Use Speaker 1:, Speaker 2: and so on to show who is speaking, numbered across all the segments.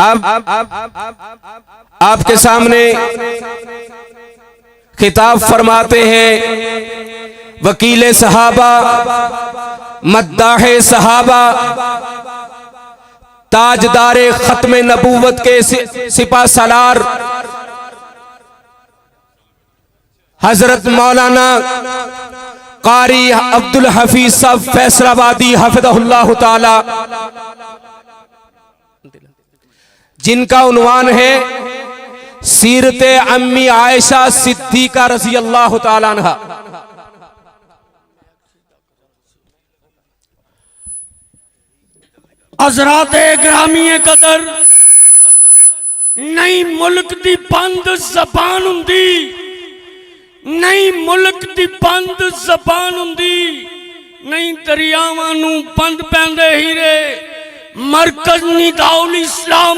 Speaker 1: اب آپ کے سامنے خطاب فرماتے ہیں وکیل صحابہ، مداح صحابہ، تاجدار ختم نبوت کے سپہ سالار حضرت مولانا قاری عبدالحفیظ صاحب فیصل آبادی حفظہ اللہ تعالی، جن کا عنوان ہے سیرت امی عائشہ صدیقہ رضی اللہ تعالیٰ عنہ۔
Speaker 2: حضرات گرامی قدر، نہیں ملک دی بند زبان ہوندی، نہیں ملک دی بند زبان ہوندی، نہیں دریاواں نوں بند پیندے ہیرے۔ مرکز نداء الاسلام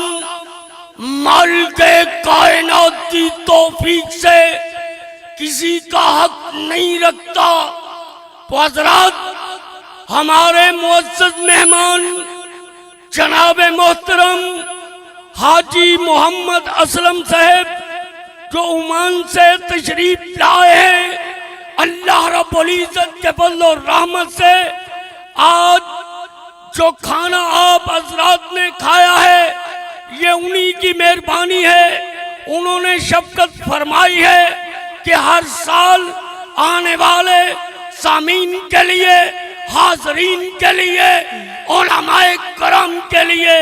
Speaker 2: مالک کائنات کی توفیق سے کسی کا حق نہیں رکھتا۔ تو حضرات ہمارے معزز مہمان جناب محترم حاجی محمد اسلم صاحب جو عمان سے تشریف لائے ہیں، اللہ رب العزت کے فضل و رحمت سے آج جو کھانا آپ حضرات نے کھایا ہے یہ انہی کی مہربانی ہے۔ انہوں نے شفقت فرمائی ہے کہ ہر سال آنے والے سامعین کے لیے، حاضرین کے لیے، علماء کرام کے لیے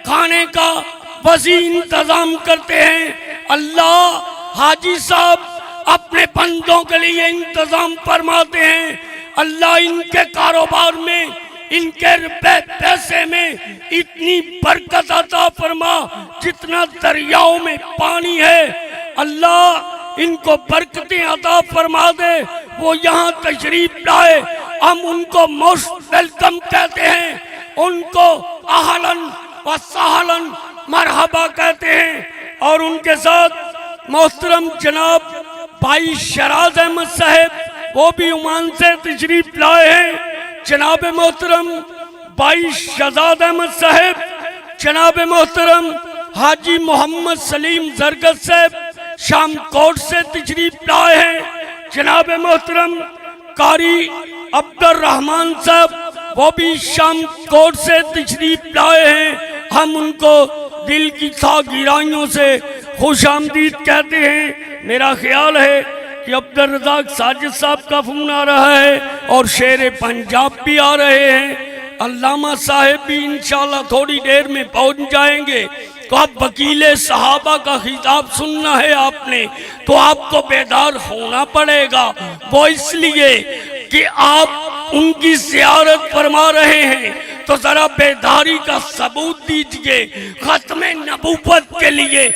Speaker 2: کھانے کا وسیع انتظام کرتے ہیں۔ اللہ حاجی صاحب اپنے بندوں کے لیے انتظام فرماتے ہیں۔ اللہ ان کے کاروبار میں، ان کے روپے پیسے میں اتنی برکت عطا فرما جتنا دریاؤں میں پانی ہے۔ اللہ ان کو برکتیں عطا فرما دے۔ وہ یہاں تشریف لائے، ہم ان کو موسٹ ویلکم کہتے ہیں، ان کو اہلاً و سہلاً مرحبا کہتے ہیں۔ اور ان کے ساتھ محترم جناب بھائی شراز احمد صاحب، وہ بھی عمان سے تشریف لائے ہیں۔ جناب محترم بھائی شہزاد احمد صاحب، جناب محترم حاجی محمد سلیم زرگت صاحب شام کوٹ سے تشریف لائے ہیں۔ جناب محترم قاری عبد الرحمن صاحب، وہ بھی شام کوٹ سے تشریف لائے ہیں۔ ہم ان کو دل کی گہرائیوں سے خوش آمدید کہتے ہیں۔ میرا خیال ہے کہ عبد الرزاق ساجد صاحب کا فون آ رہا ہے اور شیر پنجاب بھی آ رہے ہیں۔ علامہ صاحب بھی انشاءاللہ تھوڑی دیر میں پہنچ جائیں گے۔ تو اب وکیل صحابہ کا خطاب سننا ہے آپ نے، تو آپ کو بیدار ہونا پڑے گا۔ وہ اس لیے کہ آپ ان کی زیارت فرما رہے ہیں، تو ذرا بیداری کا ثبوت دیجئے۔ ختم نبوت کے لیے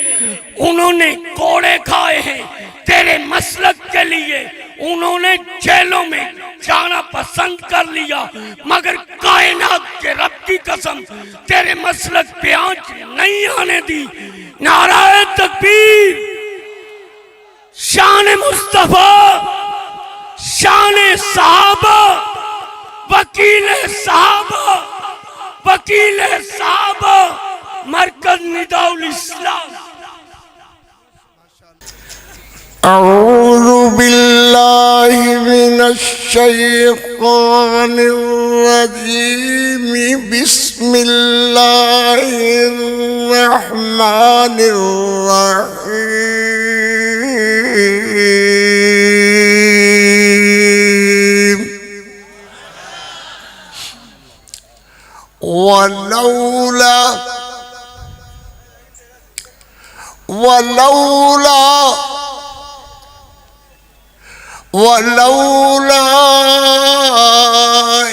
Speaker 2: انہوں نے کوڑے کھائے ہیں، تیرے مسلک کے لیے انہوں نے جیلوں میں جانا پسند کر لیا، مگر کائنات کے رب کی قسم تیرے مسلک پہ آنچ نہیں آنے دی۔ نعرہ تکبیر، شان مصطفیٰ، شان صحابہ، وکیل صحابہ، وکیل صحابہ، مرکز نداء الاسلام۔
Speaker 3: اعوذ باللہ من الشیطان الرجیم، بسم اللہ الرحمن الرحیم۔ ولولا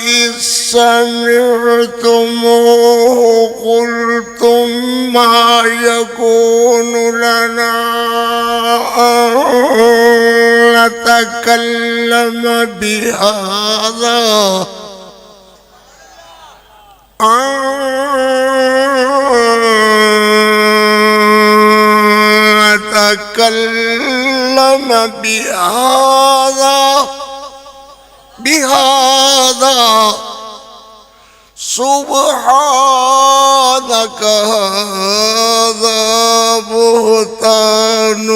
Speaker 3: إذ سمعتموه قلتم ما يكون لنا أن نتكلم بهذا بهذا سبحانك سبحانك هذا بهتان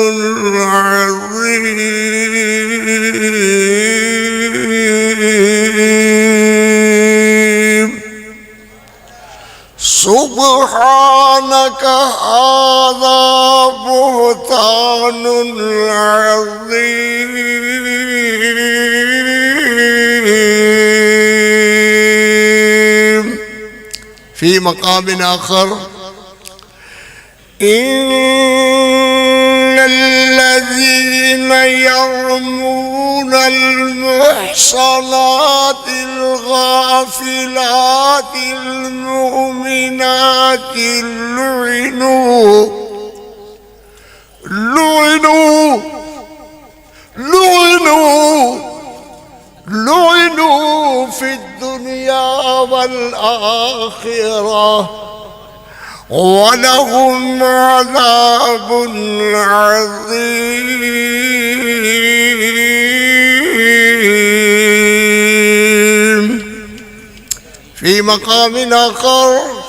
Speaker 3: عظيم سبحانك هذا بهتان عظيم في مقام آخر إن الذين يرمون المحصنات الغافلات المؤمنات لعنوا في الدنيا والآخرة ولهم عذاب عظيم في مقام آخر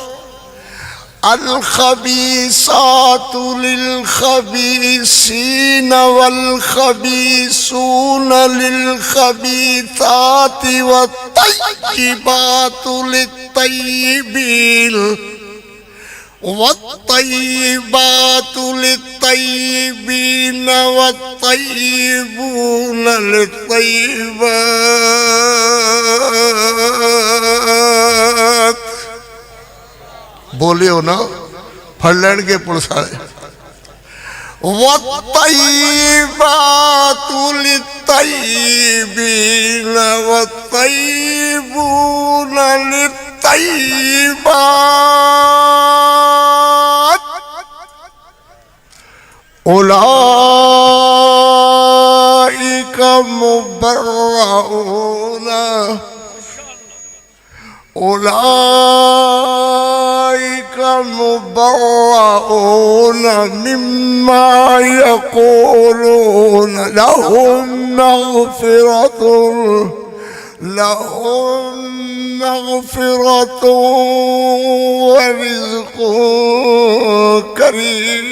Speaker 3: الخبيثات للخبيثين والخبيثون للخبيثات والطيبات للطيبين والطيبات للطيبين والطيبون للطيبات بولیو نا پڑھ لین کے پڑھ سارے والطيبات للطيبين والطيبون للطيبات أولئك مبرؤون مما يقولون لهم مغفرة ورزق كريم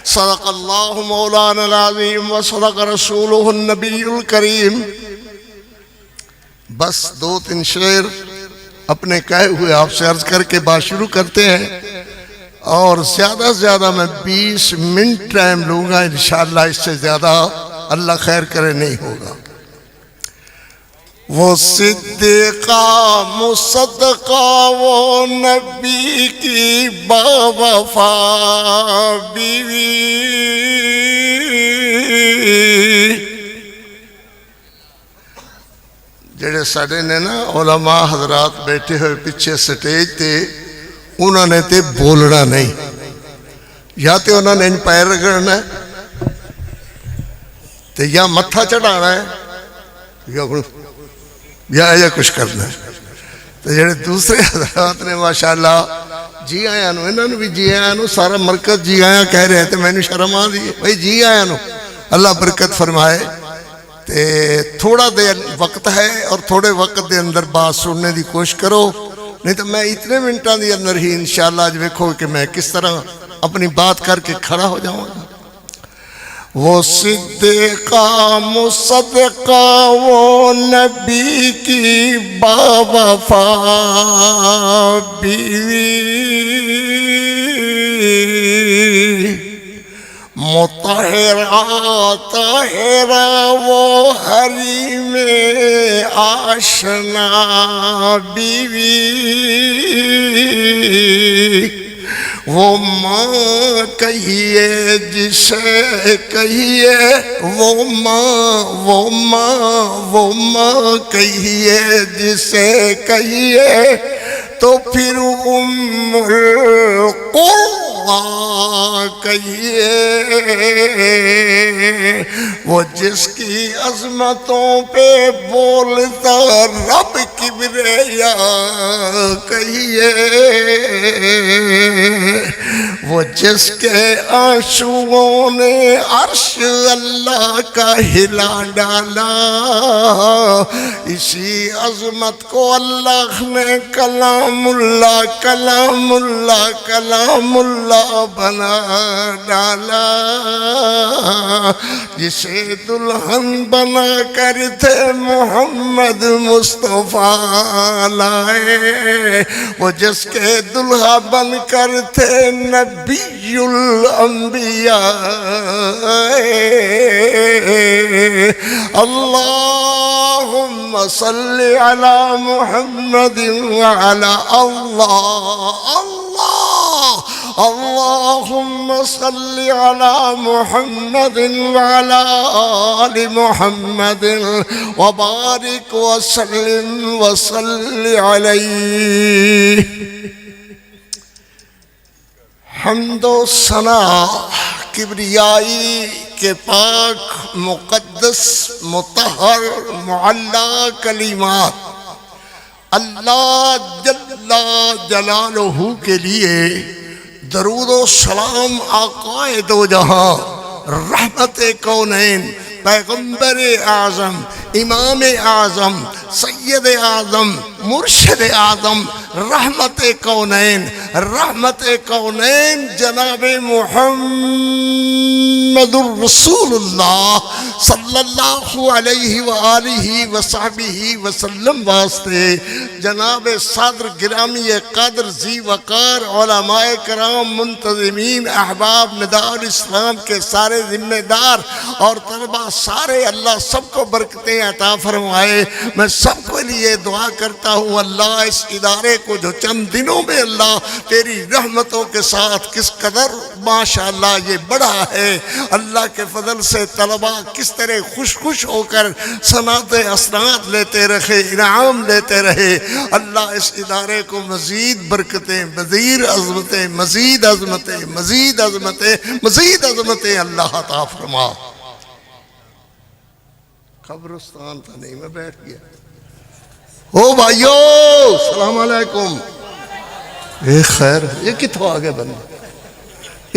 Speaker 3: صدق الله مولانا العظيم وصدق رسوله النبي الكريم بس دو تین شعر اپنے کہے ہوئے آپ سے عرض کر کے بات شروع کرتے ہیں اور زیادہ سے زیادہ میں 20 منٹ ٹائم لوں گا انشاءاللہ اس سے زیادہ اللہ خیر کرے نہیں ہوگا وہ صدیقہ مصدقہ وہ نبی کی باوفا بیوی جڑے ساڑے نے نا علماء حضرات بیٹھے ہوئے پیچھے سٹیج تے انہوں نے تے بولنا نہیں یا تے انہوں نے ان پیر رگڑنا ہے تے یا متھا چڑھانا ہے یا کچھ کرنا ہے تو جڑے دوسرے حضرات نے ماشاءاللہ جی آیا نو انہوں نے بھی جی آیا نو سارا مرکز جی آیا کہہ رہے ہیں تے میں نے شرم آ دی بھائی جی آیا نو اللہ برکت فرمائے تے تھوڑا دے وقت ہے اور تھوڑے وقت دے اندر بات سننے دی کوشش کرو نہیں تو میں اتنے منٹاں دی اندر ہی انشاءاللہ آج دیکھو کہ میں کس طرح اپنی بات کر کے کھڑا ہو جاؤں گا وہ صدیقہ مصدقہ وہ نبی کی باوفا بیوی مطہرہ طاہرہ وہ حریم آشنا بیوی وہ ماں کہیے جسے کہیے وہ ماں کہیے جسے کہیے تو پھر ام القرآن کہیے وہ جس کی عظمتوں پہ بولتا رب کبریا کہیے وہ وہ جس کے آنسوؤں نے عرش اللہ کا ہلا ڈالا، اسی عظمت کو اللہ نے کلام اللہ کلام اللہ کلام اللہ بنا ڈالا، جسے دلہن بنا کر تھے محمد مصطفیٰ لائے، وہ جس کے دلہا بن کر تھے نبی الانبیاء، اللہم صل علی محمد وعلی اللہم صل علی محمد وعلی آل محمد وبارک وسلم وصل علیہ۔ حمد و ثنا کبریائی کے پاک مقدس مطہر معلا کلمات اللہ جل جلالہ کے لیے درود و سلام آقائے دو جہاں، رحمت کونین، پیغمبر اعظم، امام اعظم، سید اعظم، مرشد اعظم، رحمت کونین جناب محمد الرسول اللہ صلی اللہ علیہ وآلہ وصحبہ وسلم واسطے جناب صدر گرامی قدر ذی وقار علماء کرام منتظمین احباب نداء الاسلام کے سارے ذمہ دار اور طلبہ سارے، اللہ سب کو برکتیں عطا فرمائے۔ میں سب کے لیے دعا کرتا ہوں اللہ اس ادارے کو جو چند دنوں میں اللہ تیری رحمتوں کے ساتھ کس قدر ماشاءاللہ یہ بڑا ہے، اللہ کے فضل سے طلبہ کس طرح خوش ہو کر سنات اسناد لیتے رہے، انعام لیتے رہے، اللہ اس ادارے کو مزید برکتیں، مزید عظمتیں، مزید عظمتیں، مزید عظمتیں، مزید عظمتیں اللہ عطا فرما۔ قبرستان تھا نہیں، میں بیٹھ گیا۔ او بھائیو السلام علیکم۔ اے خیر یہ کتوں آگے بندہ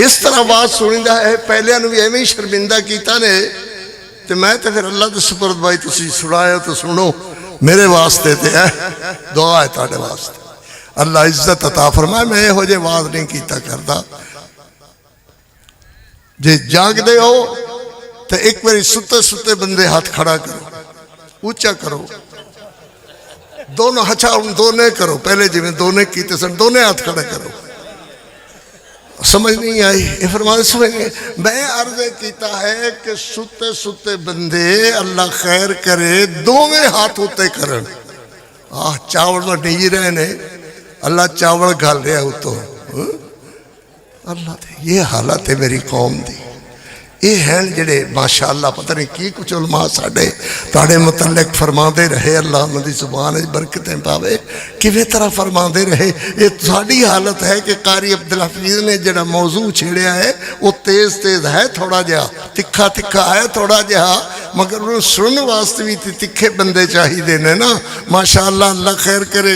Speaker 3: اس طرح بات سنیندہ ہے، پہلے انہوں بھی ایمیں شرمندہ کیتا نے، تو میں تو پھر اللہ دے سپرد بھائی تسی سنائے تو سنو، میرے واسطے تے دعا ہے تاڑے واسطے، اللہ عزت عطا فرمائے۔ میں ہو جے واضح نہیں کیتا کرتا، جے جاگ دے ہو تو ایک باری ستے بندے ہاتھ کھڑا کرو، اونچا کرو، دونوں ہچھا دونے کرو، پہلے جی میں دونے کیتے سن، دونے ہاتھ کھڑا کرو۔ سمجھ نہیں آئی؟ یہ فرمانے سمجھ نہیں۔ میں عرض کیتا ہے کہ ستے بندے اللہ خیر کرے دونے ہاتھ ہوتے کرن۔ چاول میں نہیں رہنے، اللہ چاول گھال رہا ہو تو اللہ دے۔ یہ حالت ہے میری قوم دی، یہ ہیں جڑے ماشاءاللہ پتہ نہیں کی کچھ علماء ساڑھے تاڑے متعلق فرما دے رہے، اللہ مدی زبان برکتیں پاوے، کیویں طرح فرما دے رہے۔ یہ ساڑھی حالت ہے کہ قاری عبدالحفیظ نے جڑا موضوع چھیڑیا ہے وہ تیز ہے، تھوڑا جہا تکھا ہے، تھوڑا جہا، مگر انہوں سنن واسطے بھی تکھے بندے چاہی دینے نا۔ ماشاءاللہ اللہ خیر کرے،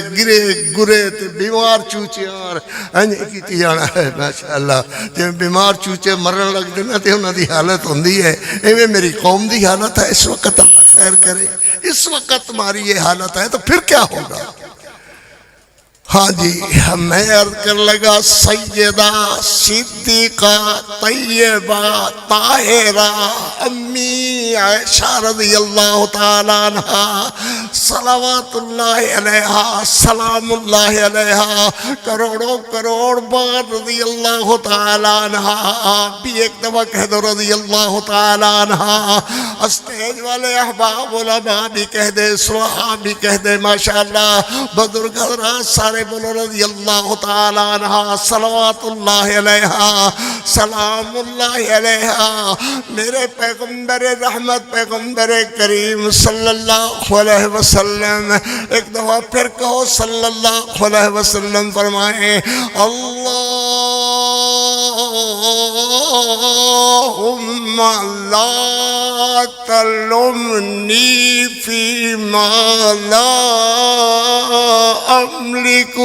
Speaker 3: گرے تے بیمار چوچیار انجھے کیتی جانا ہے ماشاءاللہ۔ جب بیمار چوچے مرن لگ دینا تے انہوں دی حالت ہوندی ہے، ایویں میری قوم دی حالت ہے اس وقت، اللہ خیر کرے۔ اس وقت تمہاری یہ حالت ہے تو پھر کیا ہوگا؟ ہاں جی، میں عرض کر لگا سیدہ صدیقہ طیبہ طاہرہ امی عائشہ رضی اللہ تعالیٰ عنہ صلوات اللہ علیہا سلام اللہ علیہا کروڑوں کروڑ بار رضی اللہ تعالیٰ عنہ، بھی ایک دفعہ کہہ دو رضی اللہ تعالیٰ عنہ، اسٹیج والے احباب علماء بھی کہہ دے، صحابہ بھی کہہ دے، ماشاءاللہ بزرگ حضرات سارے بولو رضی اللہ تعالیٰ عنہ صلوات اللہ علیہا سلام اللہ علیہا۔ میرے پیغمبر رحمت پیغمبر کریم صلی اللہ علیہ وسلم ایک دفعہ پھر کہو صلی اللہ علیہ وسلم فرمائیں اللہم لا تلمنی فیما لا املک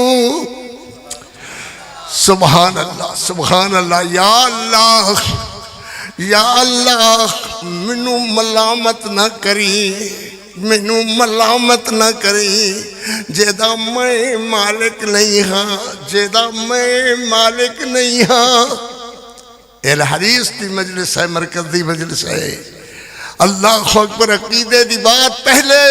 Speaker 3: سبحان اللہ سبحان اللہ یا اللہ مینوں ملامت نہ کری مینوں ملامت نہ کری جیدا میں مالک نہیں ہاں جیدا میں مالک نہیں ہاں اہل حدیث دی مجلس ہے مرکز دی مجلس ہے اللہ اکبر عقیدے دی بات پہلے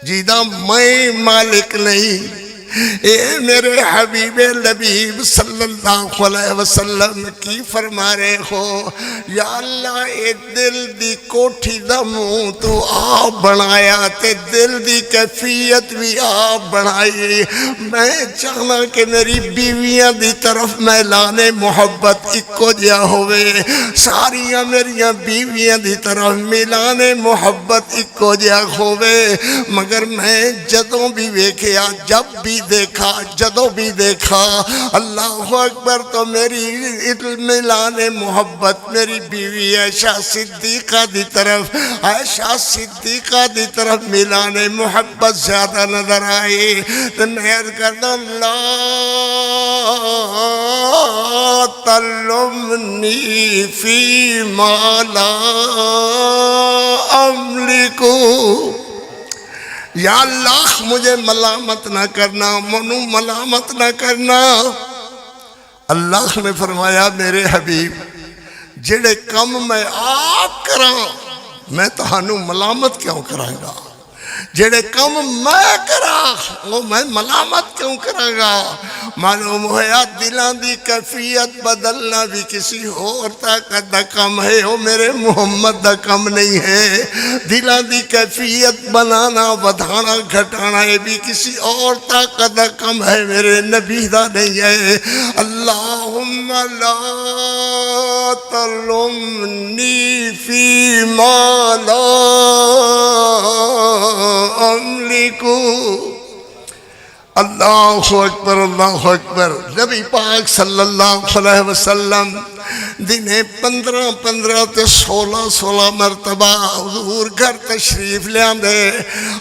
Speaker 3: جیدا میں مالک نہیں اے میرے حبیب لبیب صلی اللہ علیہ وسلم کی فرما رہے ہو یا اللہ اے دل دی کوٹھی دا منہ تو آپ بنایا تے دل دی کیفیت بھی آپ بنائی میں چاہنا کہ میری بیویاں دی طرف میلان محبت اکو جیا ہوئے ساریاں میریاں بیویاں دی طرف میلان محبت اکو جیا ہوئے مگر میں جدوں بھی ویکھیا جب بھی دیکھا جدوں بھی دیکھا اللہ اکبر تو میری میلان محبت میری بیوی عائشہ صدیقہ دی طرف عائشہ صدیقہ دی طرف میلان محبت زیادہ نظر آئی تو میں عرض کرتا لا تلمنی فی ما لا املکو یا اللہ مجھے ملامت نہ کرنا منو ملامت نہ کرنا اللہ نے فرمایا میرے حبیب جڑے کم میں آپ کراں میں تہانوں ملامت کیوں کروں گا جڑے کم میں کراں وہ میں ملامت کیوں کروں گا معلوم ہوا دلان دی کیفیت بدلنا بھی کسی اور طاقت دا کم ہے وہ میرے محمد دا کم نہیں ہے دلان دی کیفیت بنانا ودھانا گھٹانا یہ بھی کسی اور طاقت دا کم ہے میرے نبی دا نہیں ہے اللہم لا تلمنی فی ما لا املکو اللہ اکبر نبی پاک صلی اللہ علیہ وسلم دنیں 15 تے 16 مرتبہ حضور گھر تشریف لے آندے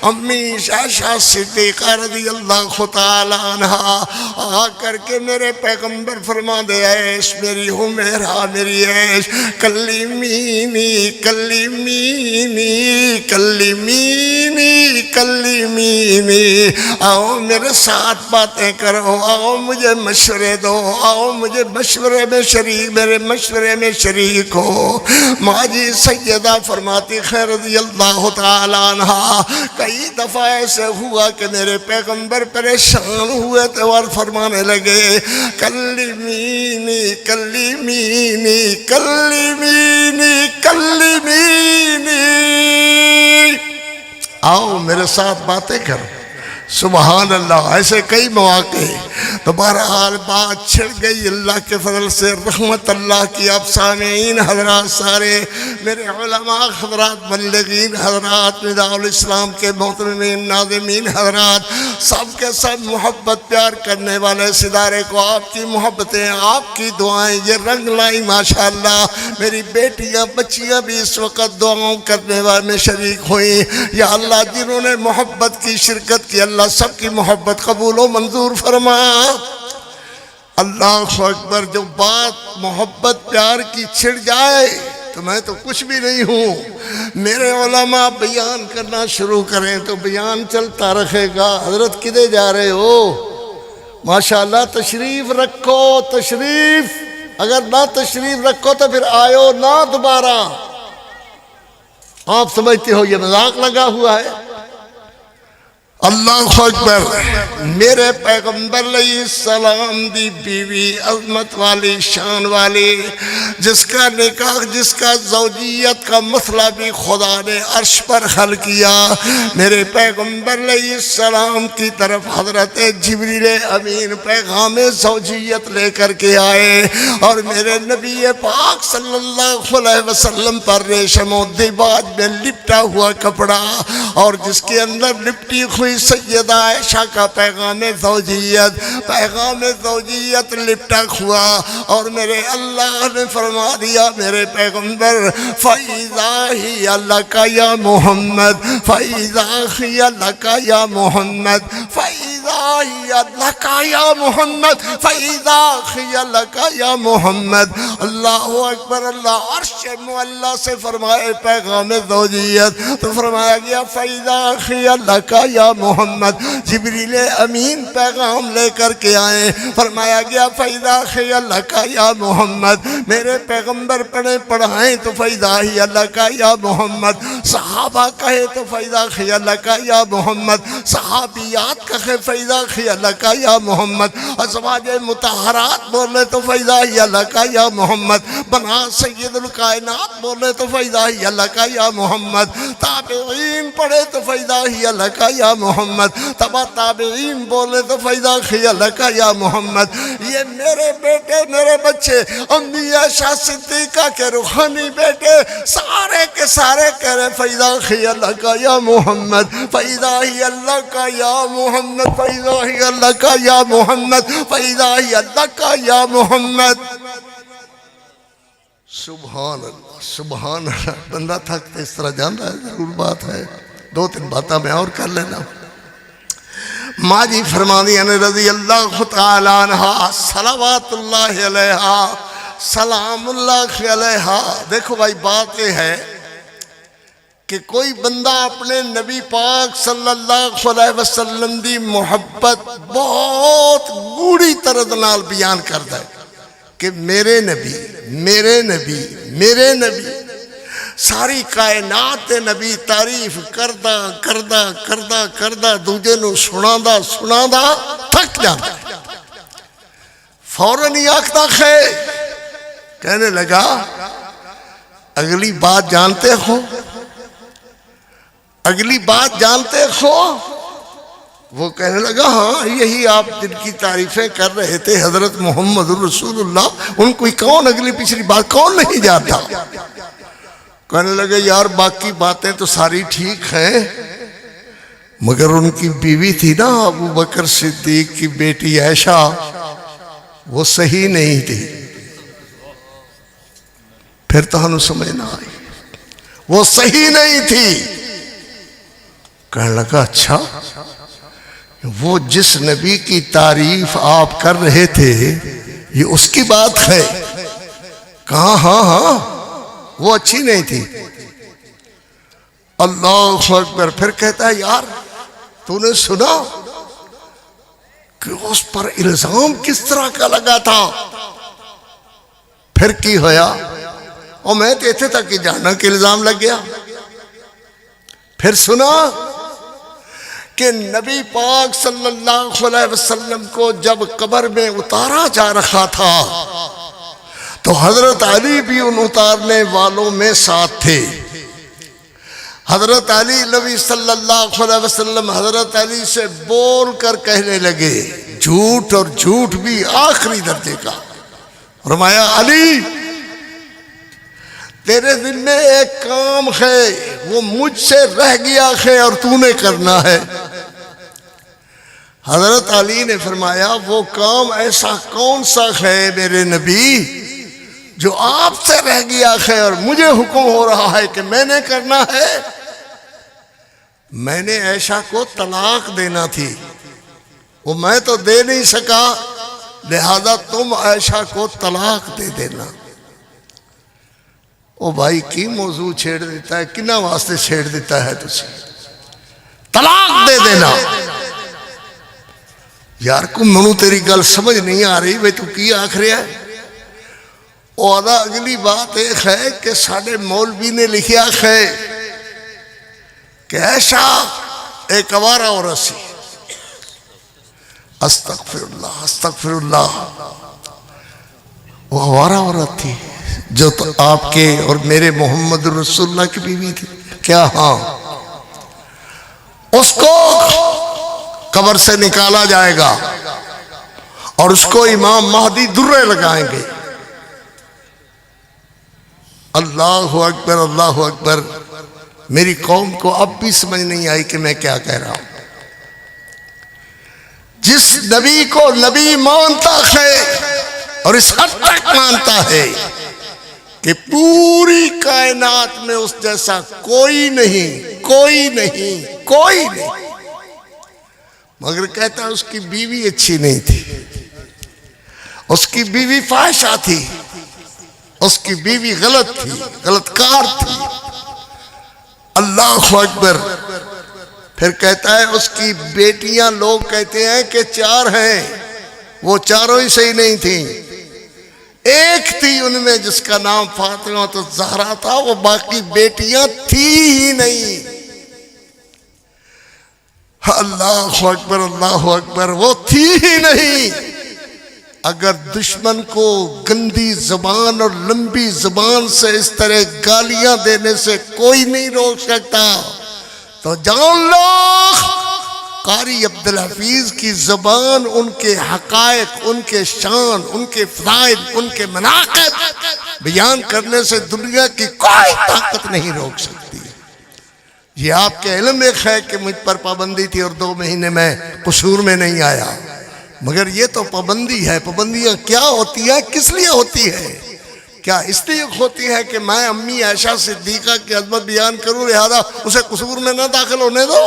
Speaker 3: امی عائشہ صدیقہ رضی اللہ تعالیٰ عنہ آ کر کے میرے پیغمبر فرما دے عیش میری حمیرہ میری عیش کلیمینی کلیمینی کلیمینی کلیمینی آؤ میرے ساتھ باتیں کرو آؤ مجھے مشورے دو آؤ مجھے مشورے میں شریک میرے مشورے میں شریک ہو ماجی سیدہ فرماتی خیر رضی اللہ تعالیٰ عنہ کئی دفعہ ایسے ہوا کہ میرے پیغمبر پریشان ہوئے تو اور فرمانے لگے کلیمینی کلیمینی کلیمینی کلیمینی آؤ میرے ساتھ باتیں کرو سبحان اللہ ایسے کئی مواقع تو بہرحال بات چھڑ گئی اللہ کے فضل سے رحمت اللہ کی آپ سامعین حضرات سارے میرے علماء حضرات مبلغین حضرات نداء الاسلام کے محترمین ناظمین حضرات سب کے سب محبت پیار کرنے والے اس ادارے کو آپ کی محبتیں آپ کی دعائیں یہ رنگ لائی ماشاءاللہ میری بیٹیاں بچیاں بھی اس وقت دعاؤں کرنے والے میں شریک ہوئیں یا اللہ جنہوں نے محبت کی شرکت کی اللہ سب کی محبت قبول و منظور فرما اللہ اکبر جو بات محبت پیار کی چھڑ جائے تو میں تو کچھ بھی نہیں ہوں میرے علماء بیان کرنا شروع کریں تو بیان چلتا رہے گا حضرت کدے جا رہے ہو ماشاءاللہ تشریف رکھو تشریف اگر نہ تشریف رکھو تو پھر آئیو نہ دوبارہ آپ سمجھتے ہو یہ مذاق لگا ہوا ہے اللہ اکبر میرے پیغمبر علیہ السلام دی بیوی عظمت والی شان والی جس کا نکاح جس کا زوجیت کا مسئلہ بھی خدا نے عرش پر حل کیا میرے پیغمبر علیہ السلام کی طرف حضرت جبریل امین پیغام زوجیت لے کر کے آئے اور میرے نبی پاک صلی اللہ علیہ وسلم پر ریشم و دیباج میں لپٹا ہوا کپڑا اور جس کے اندر لپٹی ہوئی سیدہ عائشہ کا پیغام زوجیت لپٹا ہوا اور میرے اللہ نے فرما دیا میرے پیغمبر فَإِذَا هِيَ لَكَ يَا مُحَمَّد فَإِذَا هِيَ لَكَ يَا مُحَمَّد فَإِذَا فَإِذَا لَكَ یا محمد فَإِذَا لَكَ یا محمد. اللہ اکبر. اللہ عرش معلیٰ سے فرمائے پیغام زوجیت تو فرمایا گیا فَإِذَا لَكَ یا محمد. جبریل امین پیغام لے کر کے آئے. فرمایا گیا فَإِذَا لَكَ یا محمد. میرے پیغمبر پڑھائیں تو فَإِذَا لَكَ یا محمد. صحابہ کہے تو فَإِذَا لَكَ یا محمد. صحابیات کہے فَإِذَا لَكَ یا محمد. ازواج مطہرات بولے تو فَإِذَا لَكَ یا محمد. بنات سید الکائنات بولے تو فَإِذَا لَكَ یا محمد. تابعین پڑھے تو فَإِذَا لَكَ یا محمد. تبع تابعین بولے تو فَإِذَا لَكَ یا محمد. یہ میرے بیٹے میرے بچے امی عائشہ صدیقہ کے روحانی بیٹے سارے کے سارے کہہ رہے فَإِذَا لَكَ یا محمد. فَإِذَا لَكَ یا محمد. فَإِذَا لَكَ یا محمد. فَإِذَا لَكَ یا محمد. سبحان اللہ سبحان اللہ. بندہ تھکتے اس طرح جان رہا ہے. ضرور بات ہے. دو تین باتیں میں اور کر لینا. ماں جی فرمانی رضی اللہ تعالیٰ عنہ صلوات اللہ علیہا سلام اللہ علیہا. دیکھو بھائی بات یہ ہے کہ کوئی بندہ اپنے نبی پاک صلی اللہ علیہ وسلم دی محبت بہت گوڑی طرز نال بیان کرتا ہے کہ میرے نبی میرے نبی میرے نبی. ساری کائنات نبی تعریف کردہ کردہ کردہ کردہ دوجے نو سناندہ سناندہ تھک جاتا. فوراً ہی آکھتا ہے کہنے لگا اگلی بات جانتے ہو اگلی بات جانتے ہو. وہ کہنے لگا ہاں یہی آپ جن کی تعریفیں کر رہے تھے حضرت محمد رسول اللہ. ان کوئی کون اگلی پچھلی بات کون نہیں جانتا. کہنے لگے یار باقی باتیں تو ساری ٹھیک ہیں مگر ان کی بیوی تھی نا ابو بکر صدیق کی بیٹی عائشہ وہ صحیح نہیں تھی. پھر تو ہمیں سمجھ نہ آئی. وہ صحیح نہیں تھی. کہنے لگا اچھا وہ جس نبی کی تعریف آپ کر رہے تھے یہ اس کی بات ہے. کہاں ہاں ہاں وہ اچھی نہیں تھی. اللہ اکبر. پھر کہتا ہے یار تو نے سنا کہ اس پر الزام کس طرح کا لگا تھا. پھر کی ہویا اور میں کہتے تھا کہ جانا کہ الزام لگ گیا. پھر سنا کہ نبی پاک صلی اللہ علیہ وسلم کو جب قبر میں اتارا جا رہا تھا تو حضرت علی بھی ان اتارنے والوں میں ساتھ تھے. حضرت علی نبی صلی اللہ علیہ وسلم حضرت علی سے بول کر کہنے لگے جھوٹ اور جھوٹ بھی آخری درجے کا. فرمایا علی تیرے دل میں ایک کام ہے وہ مجھ سے رہ گیا ہے اور تو نے کرنا ہے. حضرت علی نے فرمایا وہ کام ایسا کون سا ہے میرے نبی جو آپ سے رہ گیا ہے اور مجھے حکم ہو رہا ہے کہ میں نے کرنا ہے. میں نے عائشہ کو طلاق دینا تھی وہ میں تو دے نہیں سکا لہذا تم عائشہ کو طلاق دے دینا. او بھائی کی موضوع چھیڑ دیتا ہے کنہ واسطے چھیڑ دیتا ہے تجھے طلاق دے دینا. یار کو منو تیری گل سمجھ نہیں آ رہی بھئی تو کی آکھ رہا ہے. اور اگلی بات ایک ہے کہ ساڑھے مولوی نے لکھیا ہے کہ عائشہ ایک اوارہ عورت سی. استغفر اللہ استغفر اللہ. وہ اوارہ عورت تھی جو تو آپ کے اور میرے محمد رسول اللہ کی بیوی تھی. کیا ہاں اس کو قبر سے نکالا جائے گا اور اس کو امام مہدی درے لگائیں گے. اللہ اکبر اللہ اکبر. میری قوم کو اب بھی سمجھ نہیں آئی کہ میں کیا کہہ رہا ہوں. جس نبی کو نبی مانتا ہے اور اس حد تک مانتا ہے کہ پوری کائنات میں اس جیسا کوئی نہیں کوئی نہیں کوئی نہیں. مگر کہتا ہے اس کی بیوی اچھی نہیں تھی، اس کی بیوی فاحشہ تھی، اس کی بیوی غلط تھی، غلط کار تھی۔ اللہ اکبر۔ پھر کہتا ہے اس کی بیٹیاں لوگ کہتے ہیں کہ 4 ہیں، وہ چاروں ہی صحیح نہیں تھیں، ایک تھی ان میں جس کا نام فاطمہ تو زہرا تھا، وہ باقی بیٹیاں تھی ہی نہیں۔ اللہ اکبر اللہ اکبر، وہ تھی ہی نہیں۔ اگر دشمن کو گندی زبان اور لمبی زبان سے اس طرح گالیاں دینے سے کوئی نہیں روک سکتا تو جان لو قاری عبدالحفیظ کی زبان ان کے حقائق، ان کے شان، ان کے فضائل، ان کے مناقب بیان کرنے سے دنیا کی کوئی طاقت نہیں روک سکتی۔ یہ آپ کے علم ایک ہے کہ مجھ پر پابندی تھی اور 2 مہینے میں قصور میں نہیں آیا، مگر یہ تو پابندی ہے۔ پابندیاں کیا ہوتی ہیں، کس لیے ہوتی ہے؟ کیا اس لیے ہوتی ہے کہ میں امی عائشہ صدیقہ کی عظمت بیان کروں لہذا اسے قصور میں نہ داخل ہونے دو؟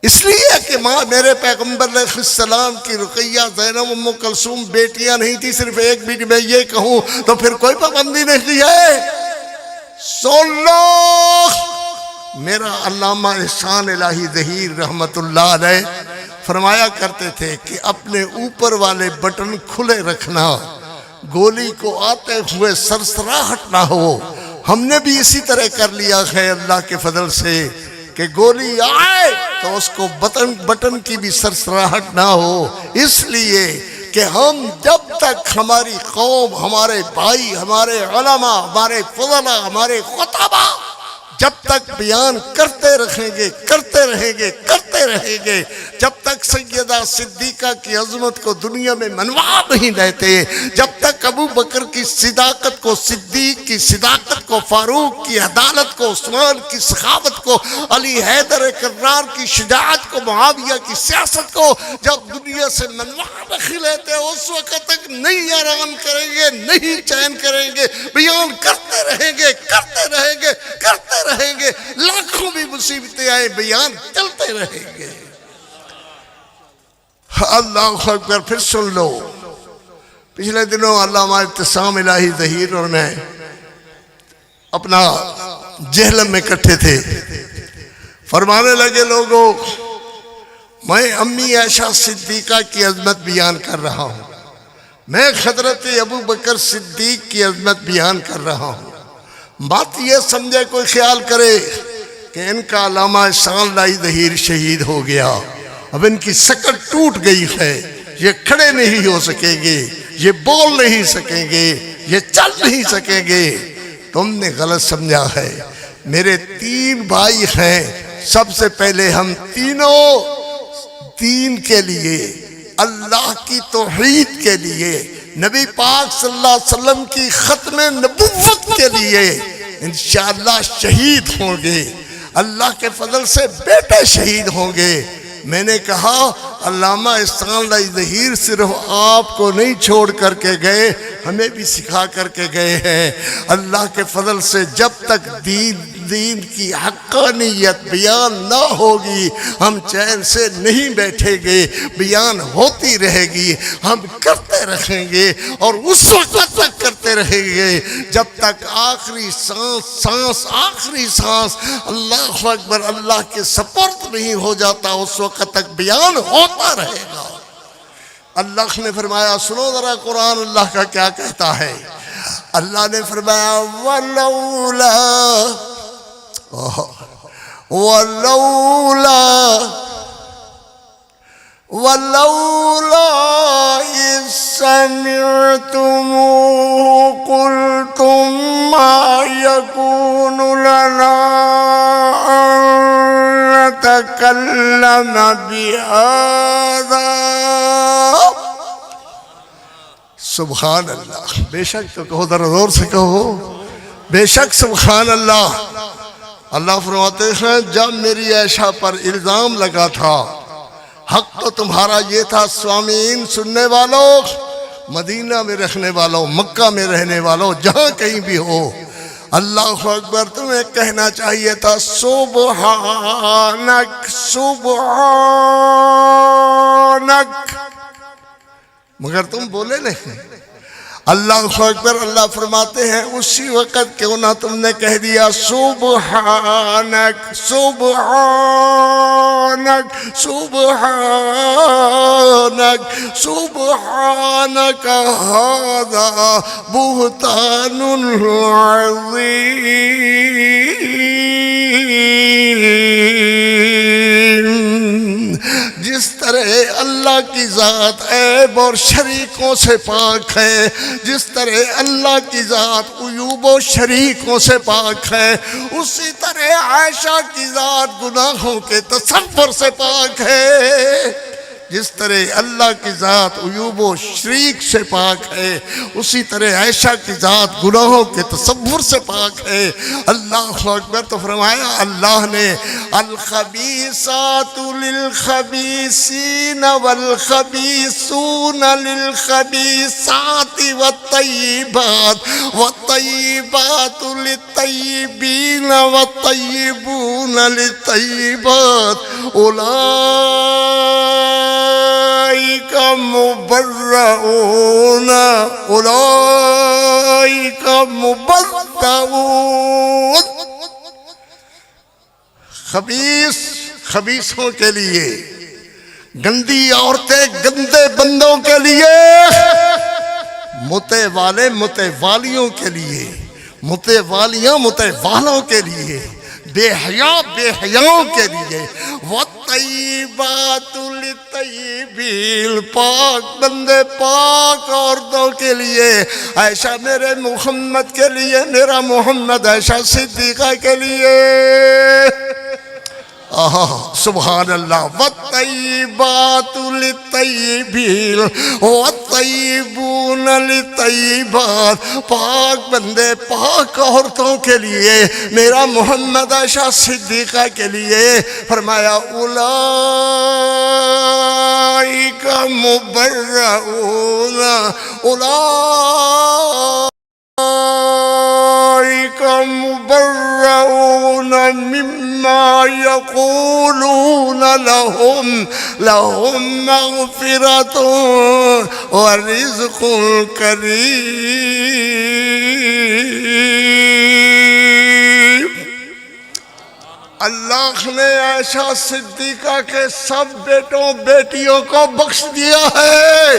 Speaker 3: اس لیے کہ ماں میرے پیغمبر علیہ السلام کی رقیہ، زینب، ام کلثوم بیٹیاں نہیں تھی، صرف ایک بیٹی میں یہ کہوں تو پھر کوئی پابندی نہیں کی ہے۔ سن لو، میرا علامہ احسان الہی ظہیر رحمت اللہ علیہ فرمایا کرتے تھے کہ اپنے اوپر والے بٹن کھلے رکھنا، گولی کو آتے ہوئے سرسراہٹ نہ ہو۔ ہم نے بھی اسی طرح کر لیا ہے اللہ کے فضل سے کہ گولی آئے تو اس کو بٹن کی بھی سرسراہٹ نہ ہو، اس لیے کہ ہم جب تک ہماری قوم، ہمارے بھائی، ہمارے علماء، ہمارے فضلاء، ہمارے خطبہ جب تک بیان کرتے رہیں گے، کرتے رہیں گے، کرتے رہیں گے، جب تک سیدہ صدیقہ کی عظمت کو دنیا میں منوا نہیں دیتے، جب تک ابو بکر کی صداقت کو، صدیق کی صداقت کو، فاروق کی عدالت کو، عثمان کی سخاوت کو، علی حیدر کرار کی شجاعت کو، معاویہ کی سیاست کو جب دنیا سے منوا نہیں لیتے، اس وقت تک نہیں آرام کریں گے، نہیں چین کریں گے، بیان کرتے رہیں گے، کرتے رہیں گے، کرتے رہیں گے، لاکھوں بھی مصیبتیں آئے، بیان چلتے رہیں گے۔ اللہ اکبر۔ پھر سن لو، پچھلے دنوں علامہ ابتسام الہی ظہیر اور میں اپنا جہلم میں کٹھے تھے، فرمانے لگے لوگوں میں امی عائشہ صدیقہ کی عظمت بیان کر رہا ہوں، میں حضرت ابو بکر صدیق کی عظمت بیان کر رہا ہوں، بات یہ سمجھے کوئی خیال کرے کہ ان کا علامہ احسان الہی ظہیر شہید ہو گیا، اب ان کی شکل ٹوٹ گئی ہے، یہ کھڑے نہیں ہو سکیں گے، یہ بول نہیں سکیں گے، یہ چل نہیں سکیں گے، تم نے غلط سمجھا ہے۔ میرے 3 بھائی ہیں، سب سے پہلے ہم تینوں دین کے لیے، اللہ کی توحید کے لیے، نبی پاک صلی اللہ علیہ وسلم کی ختم نبوت کے لیے انشاءاللہ شہید ہوں گے، اللہ کے فضل سے بیٹے شہید ہوں گے۔ میں نے کہا علامہ احسان الہی ظہیر صرف آپ کو نہیں چھوڑ کر کے گئے، ہمیں بھی سکھا کر کے گئے ہیں۔ اللہ کے فضل سے جب تک دین کی حقانیت بیان نہ ہوگی ہم چین سے نہیں بیٹھیں گے، بیان ہوتی رہے گی، ہم کرتے رہیں گے اور اس وقت تک کرتے رہیں گے جب تک آخری سانس آخری سانس اللہ اکبر اللہ کے سپرد نہیں ہو جاتا، اس وقت تک بیان ہوتا رہے گا۔ اللہ نے فرمایا، سنو ذرا قرآن اللہ کا کیا کہتا ہے۔ اللہ نے فرمایا وَلَوْلَا إِذْ سَمِعْتُمُوهُ قُلْتُمْ مَا يَكُونُ لَنَا أَن نَّتَكَلَّمَ بِهَذَا۔ سبحان اللہ، بے شک تو کہو، ذرا زور سے کہو، بے شک سبحان اللہ۔ اللہ فرماتے ہیں جب میری عائشہ پر الزام لگا تھا، حق تو تمہارا یہ تھا، سوامین سننے والوں، مدینہ میں رہنے والوں، مکہ میں رہنے والوں، جہاں کہیں بھی ہو، اللہ اکبر، تمہیں کہنا چاہیے تھا سبحانک سبحانک، مگر تم بولے نہیں۔ اللہ اکبر، اللہ فرماتے ہیں اسی وقت کیوں نہ تم نے کہہ دیا سبحانک سبحانک سبحانک سبحانک ھذا بہتان عظیم۔ جس طرح اللہ کی ذات عیب اور شریکوں سے پاک ہے، جس طرح اللہ کی ذات عیوب و شریکوں سے پاک ہے، اسی طرح عائشہ کی ذات گناہوں کے تصور سے پاک ہے۔ جس طرح اللہ کی ذات عیوب و شریک سے پاک ہے، اسی طرح عائشہ کی ذات گناہوں کے تصور سے پاک ہے۔ اللہ اکبر، تو فرمایا اللہ نے الخبیثات للخبیثین والخبیثون للخبیثات والطیبات للطیبین والطیبون للطیبات اولئک مبرؤون اولئک مبرؤون۔ خبیثوں کے لیے، گندی عورتیں گندے بندوں کے لیے، متے والے متے والیوں کے لیے، متے والیاں متے والوں کے لیے، بے حیا بے حیاؤں کے لیے، والطیبات للطیبین، پاک بندے پاک عورتوں کے لیے، عائشہ میرے محمد کے لیے، میرا محمد عائشہ صدیقہ کے لیے۔ سبحان اللہ۔ والطیبات للطیبین والطیبون للطیبات، پاک بندے پاک عورتوں کے لیے، میرا محمد عائشہ صدیقہ کے لیے۔ فرمایا اولئک مبرؤون اولئک مبرؤون مما یقولون لهم مغفرۃ ورزق کریم۔ اللہ نے عائشہ صدیقہ کے سب بیٹوں بیٹیوں کو بخش دیا ہے،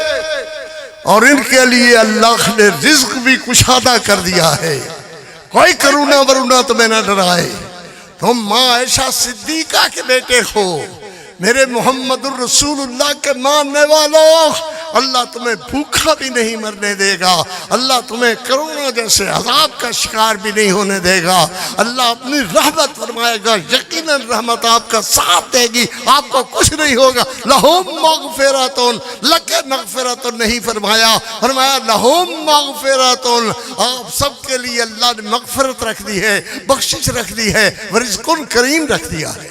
Speaker 3: اور ان کے لیے اللہ نے رزق بھی کشادہ کر دیا ہے۔ کوئی کرونا ورونا تمہیں نہ ڈرائے، تم ماں عائشہ صدیقہ کے بیٹے ہو، میرے محمد الرسول اللہ کے ماننے والوں، اللہ تمہیں بھوکا بھی نہیں مرنے دے گا، اللہ تمہیں کرونا جیسے عذاب کا شکار بھی نہیں ہونے دے گا، اللہ اپنی رحمت فرمائے گا، یقیناً رحمت آپ کا ساتھ دے گی، آپ کو کچھ نہیں ہوگا۔ لہم مغفرۃ، لک مغفرۃ نہیں فرمایا، فرمایا لہم مغفرۃ، آپ سب کے لیے اللہ نے مغفرت رکھ دی ہے، بخشش رکھ دی ہے، ورزق کریم رکھ دیا ہے۔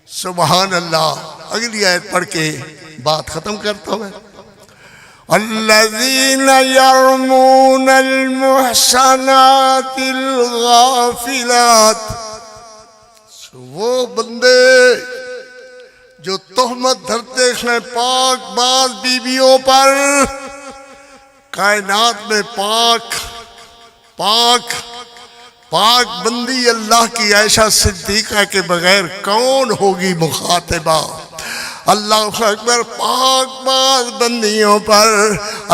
Speaker 3: سبحان اللہ۔ اگلی آیت پڑھ کے بات ختم کرتا ہوں میں۔ الذین یرمون المحصنات الغافلات، وہ بندے جو تہمت دھرتے ہیں پاک باز بیویوں پر۔ کائنات میں پاک بندی اللہ کی عائشہ صدیقہ کے بغیر کون ہوگی مخاطبہ؟ اللہ اکبر۔ پاک باز بندیوں پر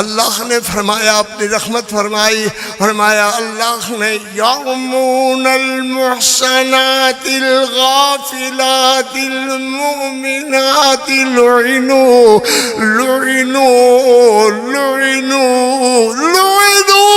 Speaker 3: اللہ نے فرمایا، اپنی رحمت فرمائی، فرمایا اللہ نے یرمون المحصنات الغافلات المؤمنات لعنوا لعنوا لعنوا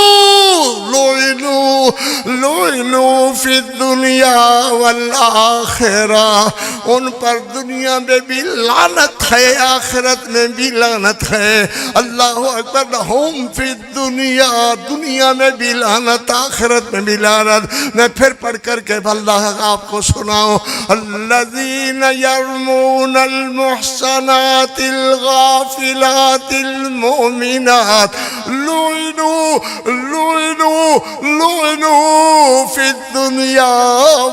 Speaker 3: لعنوا لعنوا فی الدنیا والآخرہ، ان پر دنیا میں بھی لعنت ہے، آخرت میں بھی لعنت ہے۔ اللہ اکبر۔ لہم فی الدنیا، دنیا میں بھی لعنت، آخرت میں بھی لعنت۔ میں پھر پڑھ کر کے اللہ آپ کو سناؤں۔ الذین یرمون المحصنات الغافلات المؤمنات لعنوا لعنوا لعنوا له في الدنيا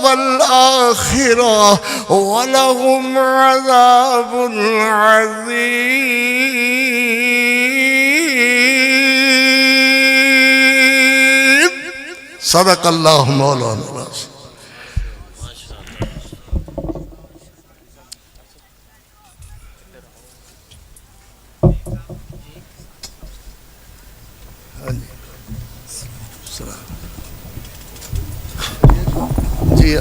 Speaker 3: والآخرة ولهم عذاب عظيم. صدق الله مولانا العظيم. جی